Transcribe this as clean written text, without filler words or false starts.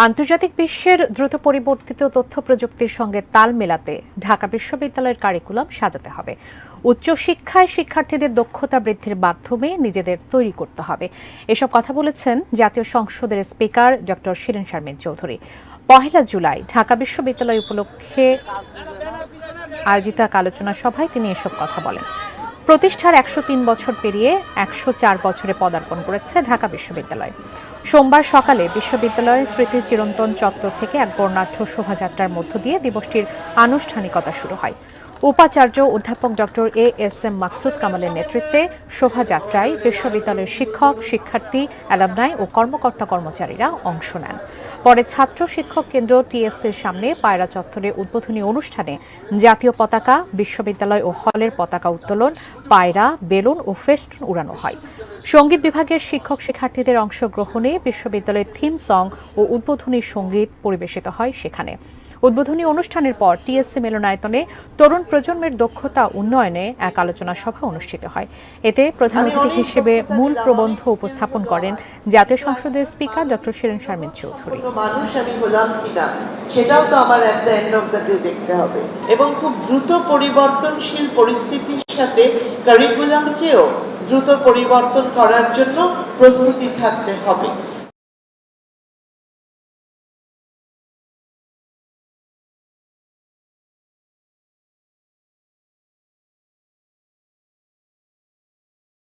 আন্তর্জাতিক বিশ্বের দ্রুত পরিবর্তিত তথ্য প্রযুক্তির সঙ্গে তাল মেলাতে ঢাকা বিশ্ববিদ্যালয়ের কারিকুলাম সাজাতে হবে। উচ্চশিক্ষায় শিক্ষার্থীদের দক্ষতা বৃদ্ধির মাধ্যমে নিজেদের তৈরি করতে হবে। এসব কথা বলেছেন জাতীয় সংসদের স্পিকার ডক্টর শিরিন শারমিন চৌধুরী। ১ জুলাই ঢাকা বিশ্ববিদ্যালয় উপলক্ষে আয়োজিত এক আলোচনা সভায় তিনি এসব কথা বলেন। প্রতিষ্ঠার ১০৩ বছর পেরিয়ে ১০৪ বছরে পদার্পণ করেছে ঢাকা বিশ্ববিদ্যালয়। সোমবার সকালে বিশ্ববিদ্যালয়ের স্মৃতি চিরন্তন চত্বর থেকে এক বর্ণাঢ্য শোভাযাত্রার মধ্য দিয়ে দিবসটির আনুষ্ঠানিকতা শুরু হয়। উপাচার্য অধ্যাপক ডক্টর এএসএম মাকসুদ কামালের নেতৃত্বে শোভাযাত্রায় বিশ্ববিদ্যালয়ের শিক্ষক, শিক্ষার্থী, অ্যালামনাই ও কর্মকর্তা কর্মচারীরা অংশ নেন। পরে ছাত্র শিক্ষক কেন্দ্র টিএসসির সামনে পায়রা চত্বরে উদ্বোধনী অনুষ্ঠানে জাতীয় পতাকা, বিশ্ববিদ্যালয় ও হলের পতাকা উত্তোলন, পায়রা, বেলুন ও ফেস্টুন উড়ানো হয়। সঙ্গীত বিভাগের শিক্ষক শিক্ষার্থীদের অংশগ্রহণে বিশ্ববিদ্যালয়ের থিম সং ও উদ্বোধনী সঙ্গীত পরিবেশিত হয় সেখানে। উদ্বোধনী অনুষ্ঠানের পর টিএসসি মিলনায়তনে তরুণ প্রজন্মের দক্ষতা উন্নয়নে এক আলোচনা সভা অনুষ্ঠিত হয়। এতে প্রধান অতিথি হিসেবে মূল প্রবন্ধ উপস্থাপন করেন জাতীয় সংসদের স্পিকার ডক্টর শিরিন শারমিন চৌধুরী। মানুষ আমি হলাম কিনা সেটাও তো আমার at the end of the day দেখতে হবে, এবং খুব দ্রুত পরিবর্তনশীল পরিস্থিতির সাথে কারিকুলামকেও দ্রুত পরিবর্তন করার জন্য প্রস্তুতি থাকতে হবে।